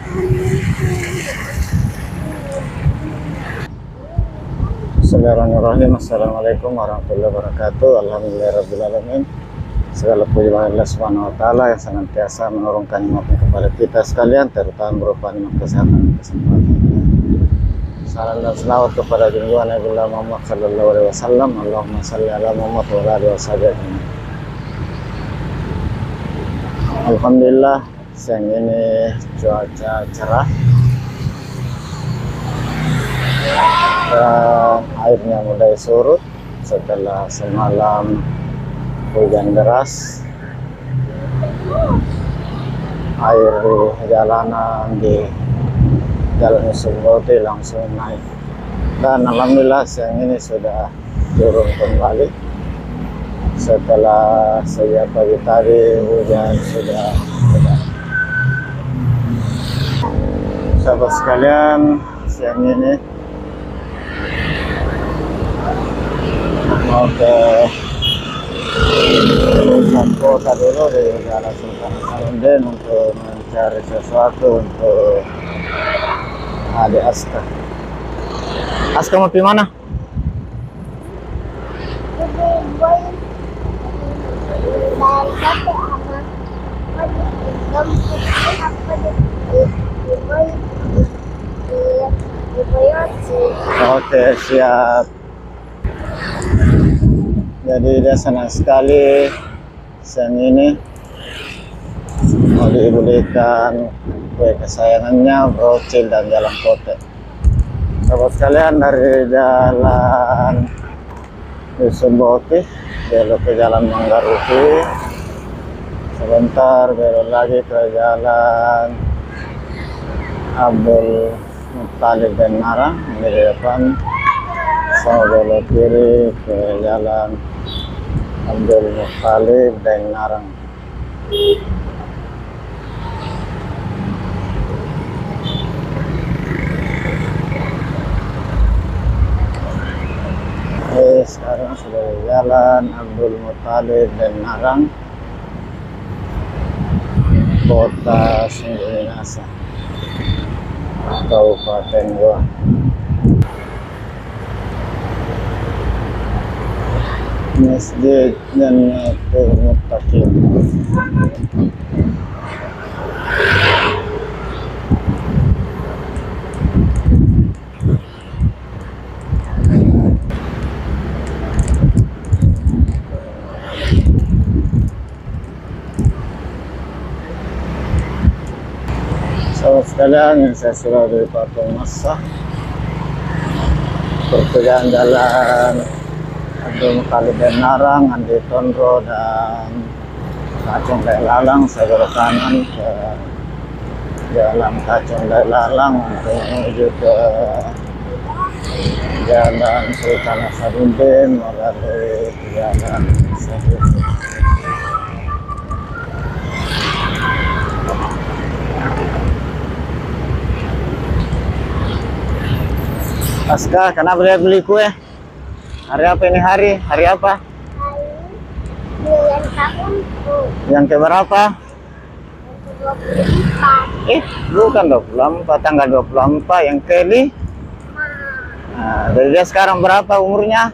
Bismillahirrahmanirrahim. Assalamualaikum warahmatullahi wabarakatuh. Alhamdulillahirrabbilalamin. Segala puji bagi Allah Subhanahu wa taala yang senantiasa menurunkan nikmatnya kepada kita sekalian, terutama berupa nikmat kesehatan dan kesempatan. Salam dan selawat kepada junjungan Nabi Muhammad sallallahu alaihi wasallam. Allahumma shalli ala Muhammad wa ala alihi wasallam. Alhamdulillah, siang ini cuaca cerah dan airnya mulai surut setelah semalam hujan deras. Air di jalanan di Jalan Sumboti langsung naik, dan alhamdulillah siang ini sudah turun kembali setelah sejak pagi tadi hujan sudah reda. Sahabat sekalian, siang ini mau ke kota dulu di Jalan Sultan Hasanuddin untuk mencari sesuatu untuk adik Aska. Aska mau pergi mana? Oke, siap. Jadi dia senang sekali siang ini mau dibelikan kue kesayangannya, brocil dan jalan potek. Sahabat sekalian, dari jalan Sumboti belok ke jalan Manggaruhi, sebentar belok lagi ke jalan Abdul Muttalib dan Narang di depan. Saya belok kiri ke jalan Abdul Muttalib dan Narang. Sekarang sudah di jalan Abdul Muttalib dan Narang, Kota Sungguh Minasa, Kabupaten Goa. Masjid Jannatul Muttaqin. Sahabat sekalian, yang saya sudah dari Patung Masa, pertigaan jalan Abdul Muttalib dan Narang, Andi Tondro dan Kacung Dai Lalang. Saya belok kanan ke jalan Kacung Dai Lalang untuk menuju ke jalan Sultan Hasanuddin melalui jalan Sahid. Aska, kenapa dia beli kue? Hari apa ini hari? Hari apa? Bulan tahunku. Yang keberapa? Bukan 24, tanggal 24 yang keli. Nah, jadi dia sekarang berapa umurnya?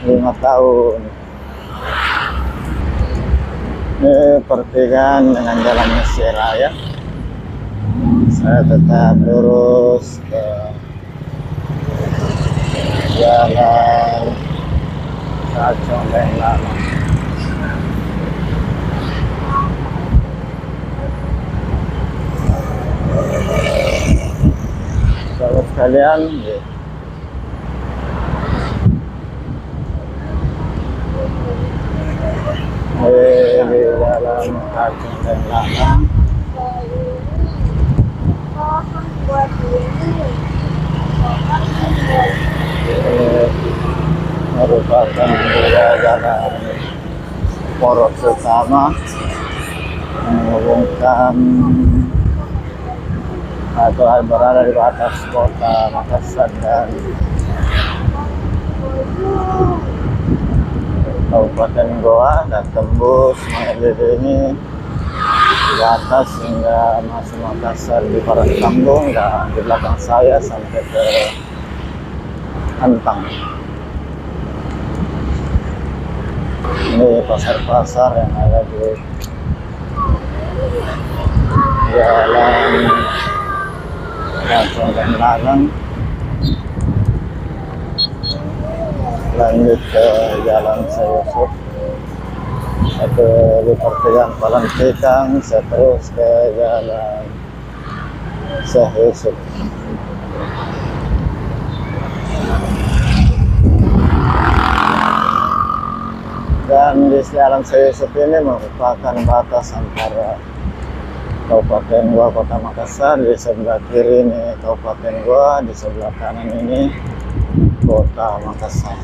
5 tahun. Ini pertigaan dengan jalan Mesir Raya. Saya tetap lurus ke jalan Kacung Dai Lalang. Sahabat sekalian, di jalan Kacung Dai Lalang merupakan jalan poros utama menghubungkan atau berada di atas kota Makassar dan Kabupaten Goa, dan tembus mengelilingi ke atas hingga masuk Makassar di Parangkambung dan di belakang saya sampai ke Antang. Ini pasar-pasar yang ada di jalan Lancong dan Lanang. Lanjut ke jalan Sayusuf, ke di pertigaan Palantikang, saya terus ke jalan Syekh Yusuf. Dan di jalan Syekh Yusuf ini merupakan batas antara Kabupaten Goa Kota Makassar. Di sebelah kiri ini Kabupaten Goa, di sebelah kanan ini Kota Makassar.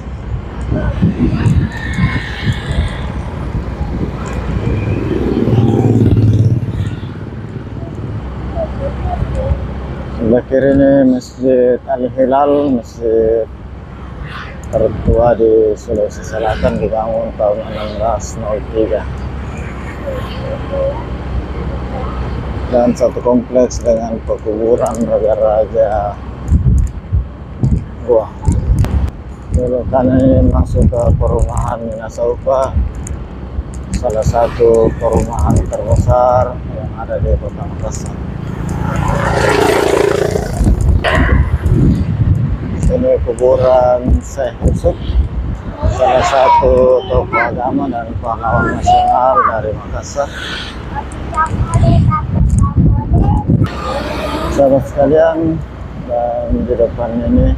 Sebelah kiri ini Masjid Al-Hilal, masjid tertua di Sulawesi Selatan, dibangun tahun 1603. Dan satu kompleks dengan pekuburan raja-raja Goa. Belok kanan ini masuk ke perumahan Minasaupa, salah satu perumahan terbesar yang ada di Kota Makassar. Ini kuburan Syekh Yusuf, salah satu tokoh agama dan pahlawan nasional dari Makassar. Sahabat sekalian, dan di depan ini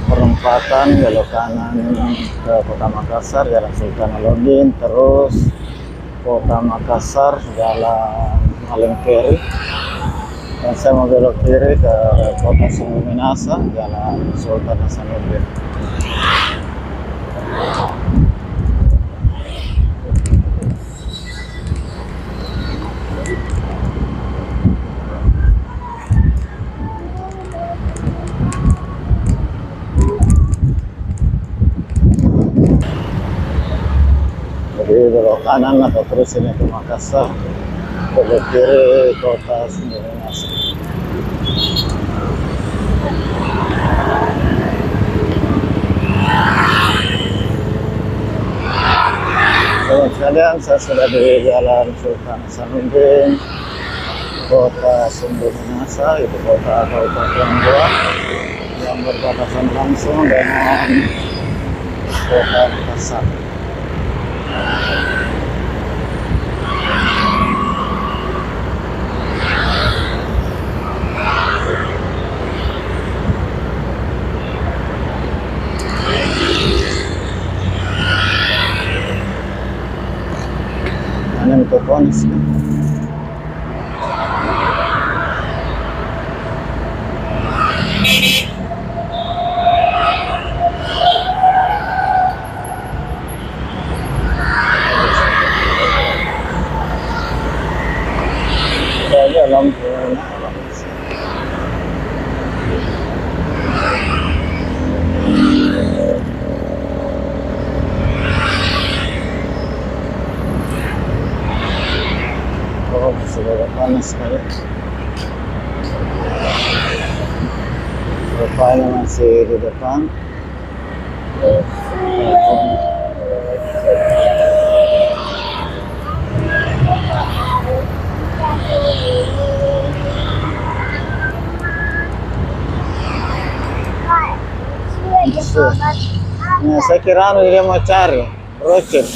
perempatan belok kanan ke Kota Makassar, Jalan Sultan Alauddin, terus Kota Makassar, Jalan Malengkeri. Dan saya mau belok kiri ke Kota Sumbu Minasa, Jalan Sultan Hasanuddin. Jadi belok kanan atau terus ini ke Makassar, belok kiri Kota Sumbu Minasa. Selamat sekalian, saya sudah di Jalan Sultan Hasanuddin, Kota Sumbu Minasa, itu kota Kabupaten Goa yang berbatasan langsung dengan Kota Makassar. Ini untuk ponis. Ada lampu. Oh, sudah panas sekali. Rupanya masih di depan. Nah, saya kira dia mau cari rocet.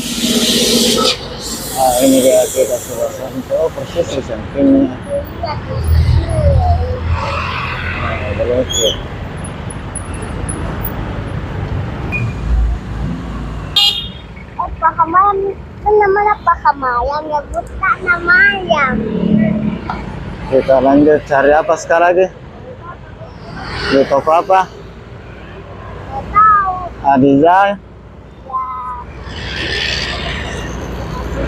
Nah, ini dia, kita sudah sampai. Oh, persis di sampingnya. Nah, rocet. Pahamayan, kan namanya pahamayan, ya buta namanya. Kita lanjut cari apa sekarang lagi? Di toko apa? Nggak tahu. Adizah. Ya.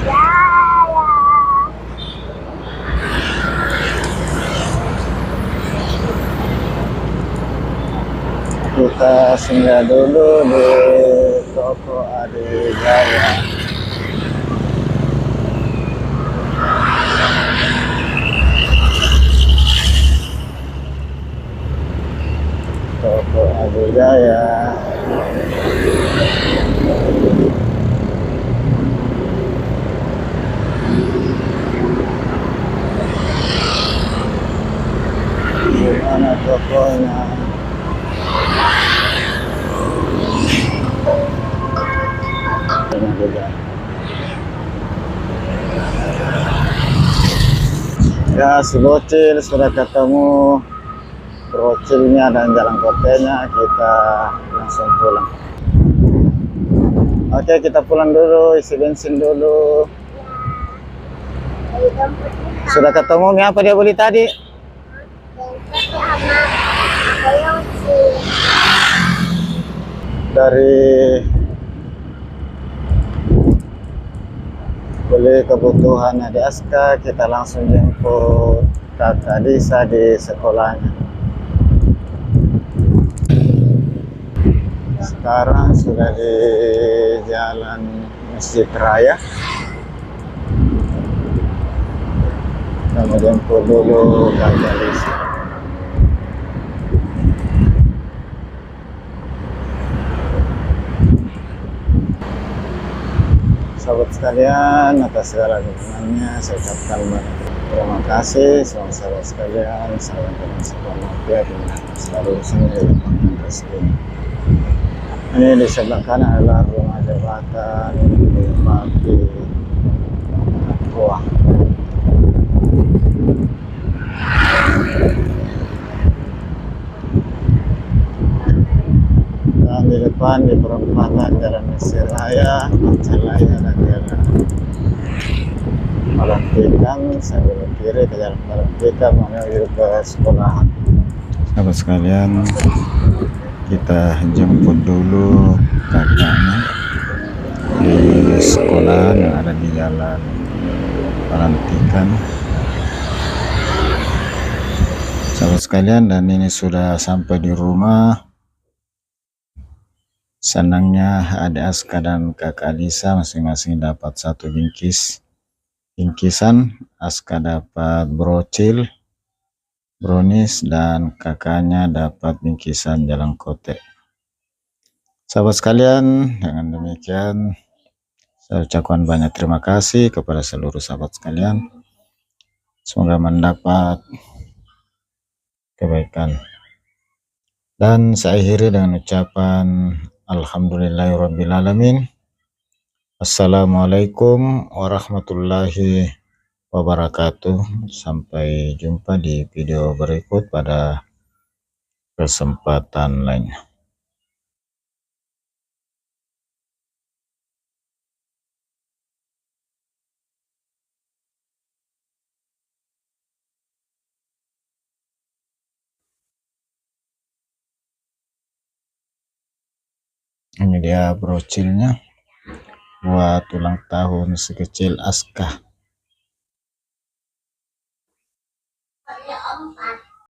Ya, ya. Kita singgah dulu di toko Adijaya. Jaya. Di mana tokonya? Ini juga. Ya, si bocil sudah ketemu brocilnya dan jalan kotanya, kita langsung pulang. Oke, kita pulang dulu, isi bensin dulu. Dari dompet Sudah ketemu mie apa dia beli tadi? sama koyoci. Dari beli kebutuhan di Aska, kita langsung jemput kakak Disa di sekolahnya. Sekarang sudah di jalan Masjid Raya. Kita mau jemput dulu kakak Disa. Sahabat sekalian, atas segala dukungannya saya ucapkan banyak terima kasih. Semoga sahabat sekalian, sahabat dan sepenuhnya selalu sendiri dan rezeki. Ini di sebelah kanan adalah rumah jabatan Bupati Papua. Dan di depan di perempatan Jalan Mesir Raya, Pancalaya dan Jalan Palantikan, saya belok kiri ke Jalan Palantikan menuju ke sekolah. Sahabat sekalian, kita jemput dulu kakaknya di sekolah yang ada di Jalan Palantikan. Sahabat sekalian, dan ini sudah sampai di rumah. Senangnya adik Aska dan kakak Lisa masing-masing dapat satu bingkisan. Aska dapat brocil, brownies, dan kakaknya dapat bingkisan jalan kote. Sahabat sekalian, dengan demikian saya ucapkan banyak terima kasih kepada seluruh sahabat sekalian. Semoga mendapat kebaikan. Dan saya akhiri dengan ucapan Alhamdulillahirrabbilalamin. Assalamualaikum warahmatullahi wabarakatuh. Sampai jumpa di video berikut pada kesempatan lain. Ini dia brocilnya buat ulang tahun si kecil Aska.